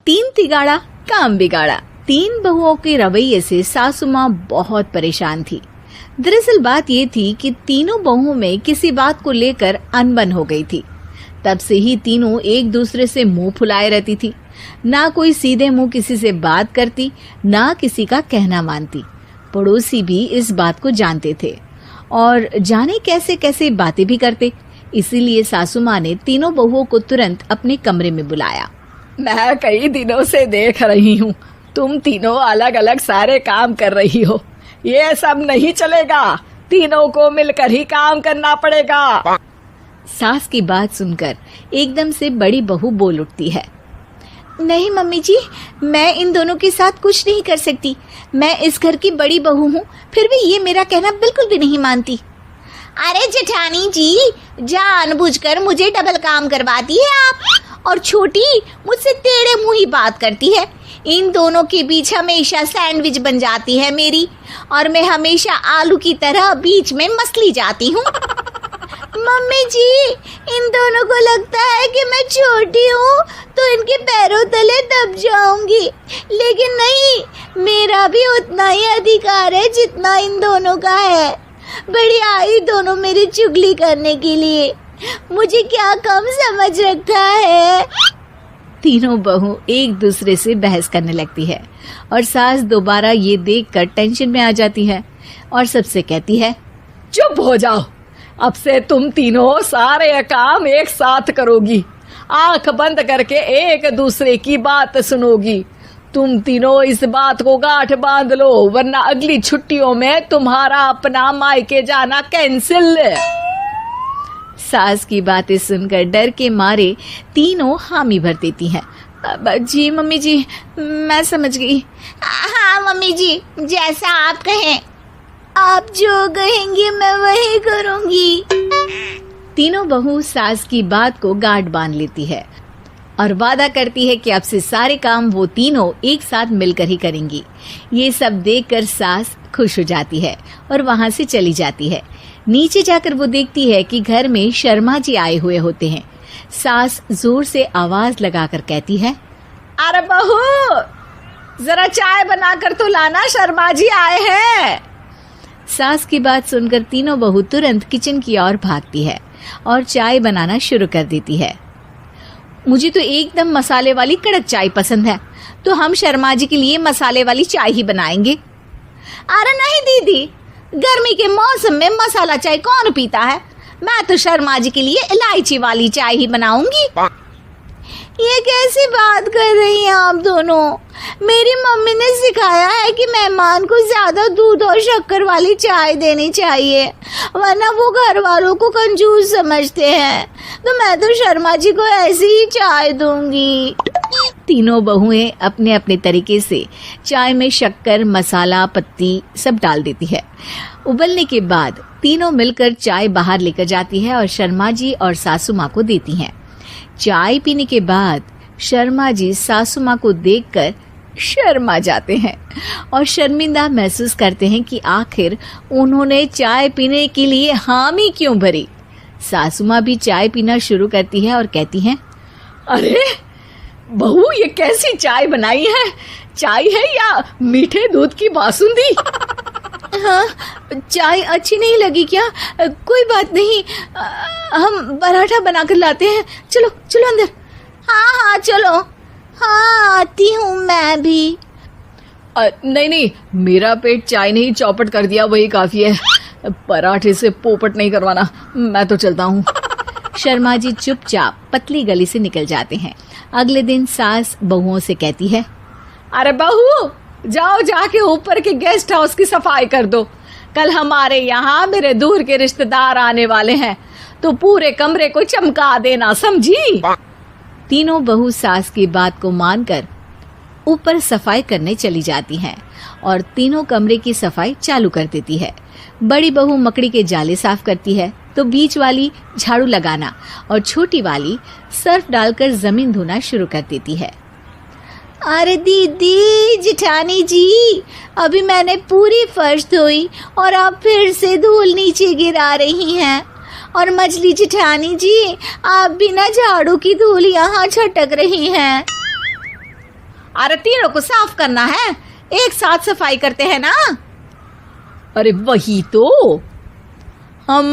तीन तिगाड़ा काम बिगाड़ा। तीन बहुओं के रवैये से सासू माँ बहुत परेशान थी। दरअसल बात ये थी कि तीनों बहुओं में किसी बात को लेकर अनबन हो गई थी। तब से ही तीनों एक दूसरे से मुंह फुलाए रहती थी। ना कोई सीधे मुंह किसी से बात करती, ना किसी का कहना मानती। पड़ोसी भी इस बात को जानते थे और जाने कैसे कैसे बातें भी करते। इसीलिए सासू माँ ने तीनों बहुओं को तुरंत अपने कमरे में बुलाया। मैं कई दिनों से देख रही हूँ, तुम तीनों अलग अलग सारे काम कर रही हो। ये सब नहीं चलेगा, तीनों को मिलकर ही काम करना पड़ेगा। सास की बात सुनकर एकदम से बड़ी बहू बोल उठती है। नहीं मम्मी जी, मैं इन दोनों के साथ कुछ नहीं कर सकती। मैं इस घर की बड़ी बहू हूँ, फिर भी ये मेरा कहना बिल्कुल भी नहीं मानती। अरे जेठानी जी, जानबूझकर मुझे डबल काम करवाती है आप, और छोटी मुझसे टेढ़े मुंह ही बात करती है। इन दोनों के बीच हमेशा सैंडविच बन जाती है मेरी, और मैं हमेशा आलू की तरह बीच में मसली जाती हूँ। मम्मी जी, इन दोनों को लगता है कि मैं छोटी हूँ तो इनके पैरों तले दब जाऊंगी, लेकिन नहीं, मेरा भी उतना ही अधिकार है जितना इन दोनों का है। बड़ी आई दोनों मेरी चुगली करने के लिए, मुझे क्या कम समझ रखा है। तीनों बहू एक दूसरे से बहस करने लगती है और सास दोबारा ये देखकर टेंशन में आ जाती है और सबसे कहती है, चुप हो जाओ, अब से तुम तीनों सारे काम एक साथ करोगी, आंख बंद करके एक दूसरे की बात सुनोगी। तुम तीनों इस बात को गांठ बांध लो, वरना अगली छुट्टियों में तुम्हारा अपना मायके जाना कैंसिल। सास की बातें सुनकर डर के मारे तीनों हामी भर देती हैं। जी मम्मी जी, मैं समझ गई। हाँ मम्मी जी, जैसा आप कहें, आप जो कहेंगी मैं वही करूंगी। तीनों बहू सास की बात को गांठ बांध लेती है और वादा करती है कि अब से सारे काम वो तीनों एक साथ मिलकर ही करेंगी। ये सब देखकर सास खुश हो जाती है और वहां से चली जाती है। नीचे जाकर वो देखती है कि घर में शर्मा जी आए हुए होते हैं। सास जोर से आवाज लगाकर कहती है, अरे बहू, जरा चाय बनाकर तो लाना, शर्मा जी आए हैं। सास की बात सुनकर तीनों बहू तुरंत किचन की ओर भागती है और चाय बनाना शुरू कर देती है। मुझे तो एकदम मसाले वाली कड़क चाय पसंद है, तो हम शर्मा जी के लिए मसाले वाली चाय ही बनाएंगे। अरे नहीं दीदी, गर्मी के मौसम में मसाला चाय कौन पीता है? मैं तो शर्मा जी के लिए इलायची वाली चाय ही बनाऊंगी। ये कैसी बात कर रही हैं आप दोनों? मेरी मम्मी ने सिखाया है कि मेहमान को ज्यादा दूध और शक्कर वाली चाय देनी चाहिए, वरना वो घर वालों को कंजूस समझते हैं। तो मैं तो शर्मा जी को ऐसी ही चाय दूंगी। तीनों बहुएं अपने अपने तरीके से चाय में शक्कर, मसाला, पत्ती सब डाल देती है। उबलने के बाद तीनों मिलकर चाय बाहर लेकर जाती है और शर्मा जी और सासू माँ को देती हैं। चाय पीने के बाद शर्मा जी सासू माँ को देखकर शर्मा जाते हैं और शर्मिंदा महसूस करते हैं कि आखिर उन्होंने चाय पीने के लिए हामी क्यों भरी। सासू माँ भी चाय पीना शुरू करती है और कहती हैं, अरे बहू, ये कैसी चाय बनाई है? चाय है या मीठे दूध की बासुंदी? हाँ, चाय अच्छी नहीं लगी क्या? कोई बात नहीं, हम पराठा बनाकर लाते हैं। चलो चलो अंदर। हाँ हाँ चलो, हाँ आती हूँ मैं भी। नहीं नहीं, मेरा पेट चाय ने ही चौपट कर दिया, वही काफी है। पराठे से पोपट नहीं करवाना, मैं तो चलता हूँ। शर्मा जी चुपचाप पतली गली से निकल जाते हैं। अगले दिन सास बहुओं से कहती है, अरे बहू, जाओ जाके ऊपर के गेस्ट हाउस की सफाई कर दो। कल हमारे यहाँ मेरे दूर के रिश्तेदार आने वाले हैं, तो पूरे कमरे को चमका देना, समझी? तीनों बहू सास की बात को मानकर ऊपर सफाई करने चली जाती हैं और तीनों कमरे की सफाई चालू कर देती है। बड़ी बहू मकड़ी के जाले साफ करती है, तो बीच वाली झाड़ू लगाना और छोटी वाली सर्फ डालकर जमीन धोना शुरू कर देती है। अरे दीदी, जेठानी जी, अभी मैंने पूरी फर्श धोई और आप फिर से धूल नीचे गिरा रही हैं। और मछली जेठानी जी, आप बिना झाड़ू की धूल यहाँ छटक रही हैं। अरे तीनों को साफ करना है, एक साथ सफाई करते हैं ना। अरे वही तो, हम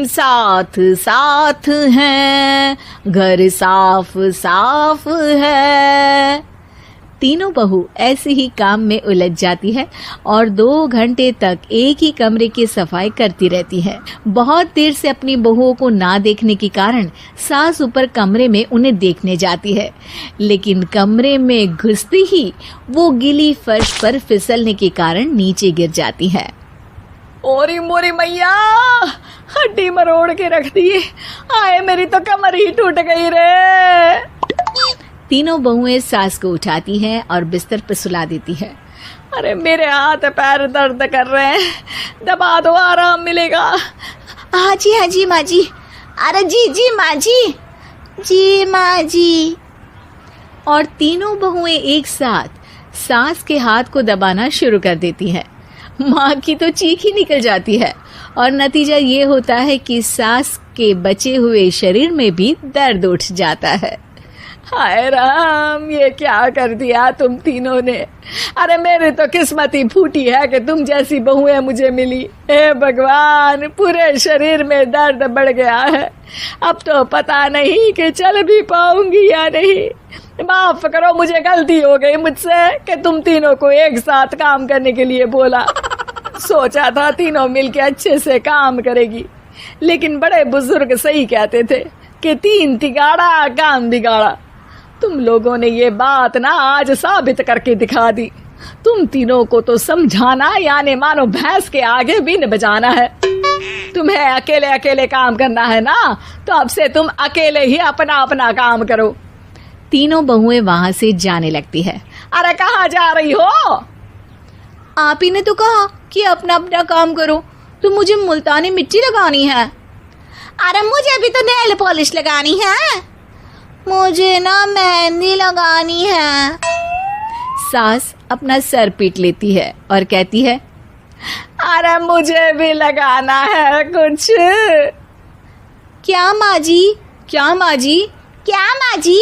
साथ साथ हैं, घर साफ साफ है। तीनों बहू ऐसे ही काम में उलझ जाती है और 2 घंटे तक एक ही कमरे की सफाई करती रहती है। बहुत देर से अपनी बहुओं को ना देखने के कारण सास ऊपर कमरे में उन्हें देखने जाती है, लेकिन कमरे में घुसती ही वो गीली फर्श पर फिसलने के कारण नीचे गिर जाती है। ओरी मोरी मैया, हड्डी मरोड़ के रख दी। आए मेरी तो कमर ही टूट गई रे। तीनों बहुएं सास को उठाती हैं और बिस्तर पर सुला देती है। अरे मेरे हाथ पैर दर्द कर रहे हैं, दबा दो, आराम मिलेगा। हाँ जी माँ जी। अरे जी माँ जी। और तीनों बहुएं एक साथ सास के हाथ को दबाना शुरू कर देती हैं। माँ की तो चीख ही निकल जाती है और नतीजा ये होता है कि सास के बचे हुए शरीर में भी दर्द उठ जाता है। हाय राम, ये क्या कर दिया तुम तीनों ने। अरे मेरी तो किस्मत ही फूटी है कि तुम जैसी बहुएं मुझे मिली। हे भगवान, पूरे शरीर में दर्द बढ़ गया है। अब तो पता नहीं कि चल भी पाऊंगी या नहीं। माफ करो, मुझे गलती हो गई मुझसे कि तुम तीनों को एक साथ काम करने के लिए बोला। सोचा था तीनों मिलके अच्छे से काम करेगी, लेकिन बड़े बुजुर्ग सही कहते थे कि 3 तिगाड़ा काम बिगाड़ा। तुम लोगों ने ये बात ना आज साबित करके दिखा दी। तुम तीनों को तो समझाना यानी मानो भैंस के आगे बीन बजाना है। तुम्हें अकेले अकेले काम करना है ना, तो अब से तुम अकेले ही अपना अपना काम करो। तीनों बहुएं वहां से जाने लगती है। अरे कहाँ जा रही हो? आप ही ने तो कहा कि अपना अपना काम करो, तो मुझे मुल्तानी मिट्टी लगानी है। अरे मुझे भी तो नेल पॉलिश लगानी है, मुझे ना मेहंदी लगानी है। सास अपना सर पीट लेती है और कहती है, अरे मुझे भी लगाना है कुछ। क्या माँ जी? क्या माँ जी? क्या माँ जी?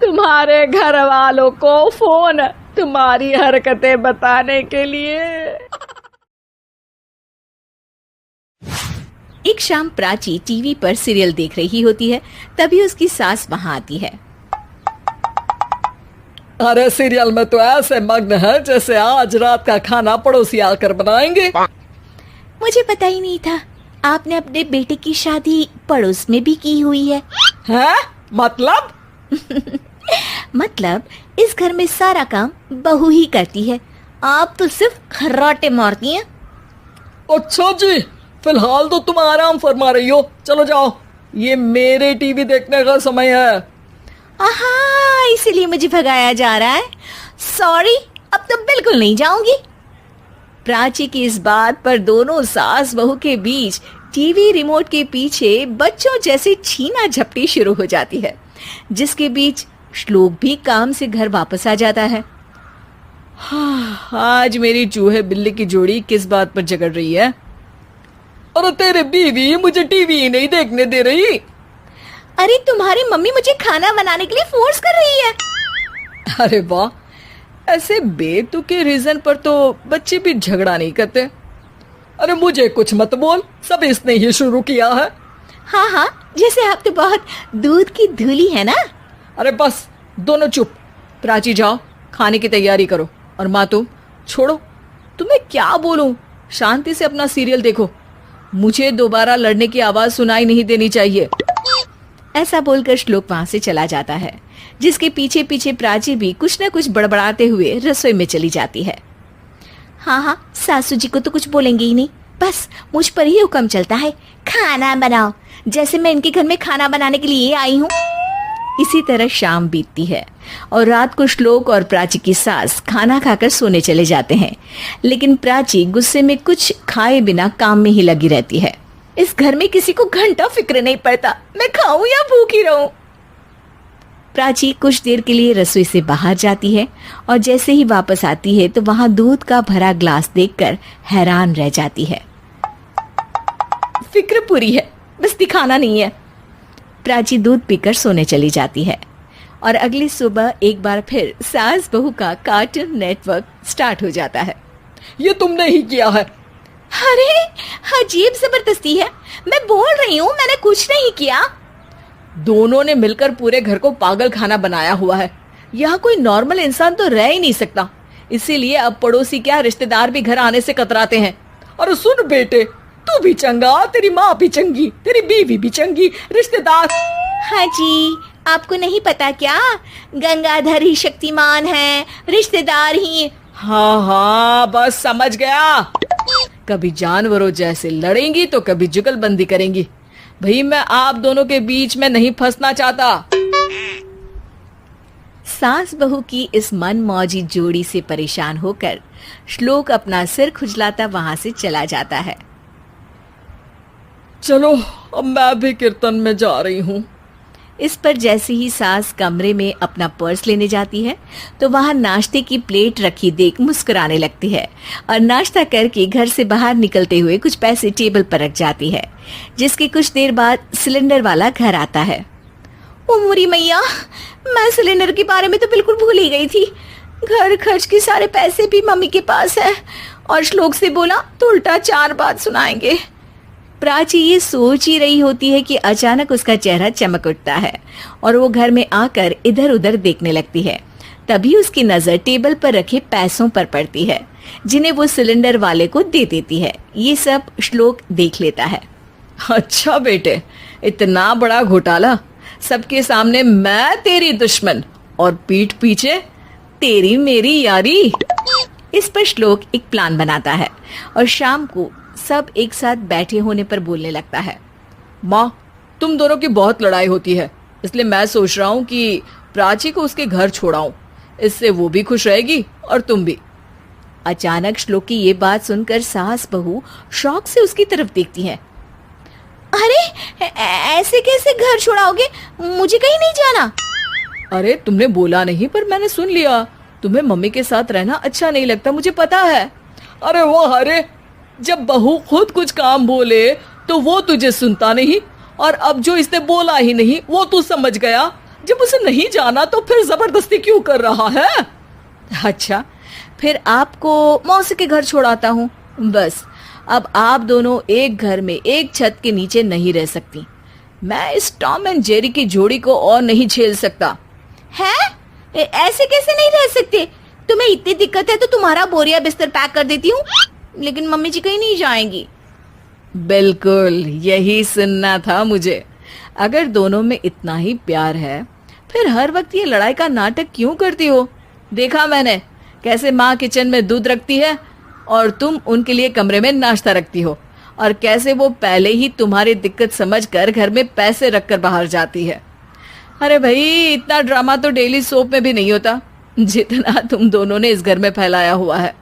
तुम्हारे घर वालों को फोन, तुम्हारी हरकतें बताने के लिए। एक शाम प्राची टीवी पर सीरियल देख रही होती है, तभी उसकी सास वहां आती है। अरे सीरियल में तो ऐसे मग्न है जैसे आज रात का खाना पड़ोसी आकर बनाएंगे। मुझे पता ही नहीं था आपने अपने बेटे की शादी पड़ोस में भी की हुई है। हैं? मतलब? मतलब इस घर में सारा काम बहू ही करती है, आप तो सिर्फ खर्राटे मारती हैं। अच्छा जी, फिलहाल तो तुम आराम फरमा रही हो, चलो जाओ, ये मेरे टीवी देखने का समय है। आहा, इसीलिए मुझे भगाया जा रहा है। सॉरी, अब तो बिल्कुल नहीं जाऊंगी। प्राची की इस बात पर दोनों सास बहू के बीच टीवी रिमोट के पीछे बच्चों जैसे छीना झपटी शुरू हो जाती है, जिसके बीच श्लोक भी काम से घर वापस आ जाता है। आज मेरी चूहे बिल्ली की जोड़ी किस बात पर झगड़ रही है? अरे तेरे बीवी मुझे टीवी ही नहीं देखने दे रही। अरे तुम्हारी मम्मी मुझे खाना बनाने के लिए फोर्स कर रही है। अरे वाह, ऐसे बेतुके रीजन पर तो बच्चे भी झगड़ा नहीं करते। अरे मुझे कुछ मत बोल, सब इसने ही शुरू किया है। हाँ हाँ, जैसे आप तो बहुत दूध की धूली है ना। अरे बस, दोनों चुप। प्राची जाओ, खाने की तैयारी करो। और माँ तुम छोड़ो, तुम्हें क्या बोलूं, शांति से अपना सीरियल देखो, मुझे दोबारा लड़ने की आवाज सुनाई नहीं देनी चाहिए। ऐसा बोलकर श्लोक वहां से चला जाता है, जिसके पीछे पीछे प्राची भी कुछ न कुछ बड़बड़ाते हुए रसोई में चली जाती है। हाँ, सासू जी को तो कुछ बोलेंगे ही नहीं, बस मुझ पर ही हुक्म चलता है, खाना बनाओ, जैसे मैं इनके घर में खाना बनाने के लिए आई हूँ। इसी तरह शाम बीतती है और रात को श्लोक और प्राची की सास खाना खाकर सोने चले जाते हैं, लेकिन प्राची गुस्से में कुछ खाए बिना काम में ही लगी रहती है। इस घर में किसी को घंटा फिक्र नहीं पड़ता, मैं खाऊं या भूखी रहूं। प्राची कुछ देर के लिए रसोई से बाहर जाती है और जैसे ही वापस आती है तो वहां दूध का भरा ग्लास देखकर हैरान रह जाती है। फिक्र पूरी है, बस दिखाना नहीं है। प्राची दूध पीकर सोने चली जाती है और अगली सुबह एक बार फिर सास बहू का कार्टून नेटवर्क स्टार्ट हो जाता है। ये तुमने ही किया है। अरे अजीब जबरदस्ती है, मैं बोल रही हूँ मैंने कुछ नहीं किया। दोनों ने मिलकर पूरे घर को पागल खाना बनाया हुआ है। यहाँ कोई नॉर्मल इंसान तो रह ही नहीं सकता, इसीलिए अब पड़ोसी क्या रिश्तेदार भी घर आने से कतराते हैं। और सुन बेटे, तू भी चंगा, तेरी माँ भी चंगी, तेरी बीवी भी चंगी, रिश्तेदार। हाँ जी, आपको नहीं पता क्या, गंगाधर ही शक्तिमान है, रिश्तेदार ही। हाँ हाँ, बस समझ गया। कभी जानवरों जैसे लड़ेंगी तो कभी जुगलबंदी करेंगी। भाई मैं आप दोनों के बीच में नहीं फंसना चाहता। सास बहू की इस मनमौजी जोड़ी से परेशान होकर श्लोक अपना सिर खुजलाता वहां से चला जाता है। चलो अब मैं भी कीर्तन में जा रही हूँ। इस पर जैसे ही सास कमरे में अपना पर्स लेने जाती है तो वहां नाश्ते की प्लेट रखी देख मुस्कुराने लगती है और नाश्ता करके घर से बाहर निकलते हुए कुछ पैसे टेबल पर रख जाती है, जिसके कुछ देर बाद सिलेंडर वाला घर आता है। ओ मुरी मैया, मैं सिलेंडर के बारे में तो बिल्कुल भूल ही गई थी। घर खर्च के सारे पैसे भी मम्मी के पास है और श्लोक से बोला तो उल्टा 4 बात सुनाएंगे। प्राची ये सोच ही रही होती है कि अचानक उसका चेहरा चमक उठता है और वो घर में आकर इधर उधर देखने लगती है। तभी उसकी नजर टेबल पर रखे पैसों पर पड़ती है, जिन्हें वो सिलेंडर वाले को दे देती है। ये सब श्लोक देख लेता है। अच्छा बेटे, इतना बड़ा घोटाला, सबके सामने मैं तेरी दुश्मन और पीठ पीछे तेरी मेरी यारी। इस पर श्लोक एक प्लान बनाता है और शाम को सब एक साथ बैठे होने पर बोलने लगता है। माँ, तुम दोनों की बहुत लड़ाई होती है, इसलिए मैं सोच रहा हूँ कि प्राची को उसके घर छोड़ाऊं। इससे वो भी खुश रहेगी और तुम भी। अचानक श्लोक की ये बात सुनकर सास बहू शौक से उसकी तरफ देखती है। अरे ऐसे कैसे घर छोड़ाओगे, मुझे कहीं नहीं जाना। अरे तुमने बोला नहीं पर मैंने सुन लिया। तुम्हें मम्मी के साथ रहना अच्छा नहीं लगता, मुझे पता है। अरे वो अरे, जब बहू खुद कुछ काम बोले तो वो तुझे सुनता नहीं, और अब जो इसने बोला ही नहीं वो तू समझ गया। जब उसे नहीं जाना तो फिर जबरदस्ती क्यों कर रहा है? अच्छा, फिर आपको मौसी के घर छोड़ाता हूँ। बस अब आप दोनों एक घर में एक छत के नीचे नहीं रह सकती। मैं इस टॉम एंड जेरी की जोड़ी को और नहीं झेल सकता। है? ऐसे कैसे नहीं रह सकते? तुम्हें इतनी दिक्कत है तो तुम्हारा बोरिया बिस्तर पैक कर देती हूँ, लेकिन मम्मी जी कहीं नहीं जाएंगी। बिल्कुल यही सुनना था मुझे। अगर दोनों में इतना ही प्यार है फिर हर वक्त ये लड़ाई का नाटक क्यों करती हो? देखा मैंने कैसे माँ किचन में दूध रखती है और तुम उनके लिए कमरे में नाश्ता रखती हो, और कैसे वो पहले ही तुम्हारी दिक्कत समझकर घर में पैसे रखकर बाहर जाती है। अरे भाई, इतना ड्रामा तो डेली सोप में भी नहीं होता जितना तुम दोनों ने इस घर में फैलाया हुआ है।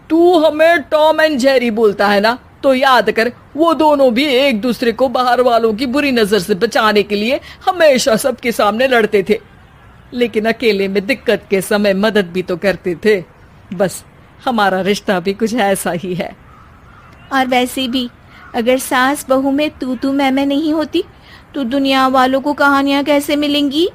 तू हमें टॉम एंड जेरी बोलता है ना, तो याद कर वो दोनों भी एक दूसरे को बाहर वालों की बुरी नजर से बचाने के लिए हमेशा सबके सामने लड़ते थे, लेकिन अकेले में दिक्कत के समय मदद भी तो करते थे। बस हमारा रिश्ता भी कुछ ऐसा ही है। और वैसे भी अगर सास बहू में तू मैं नहीं होती तो दुनिया वालों को कहानियां कैसे मिलेंगी?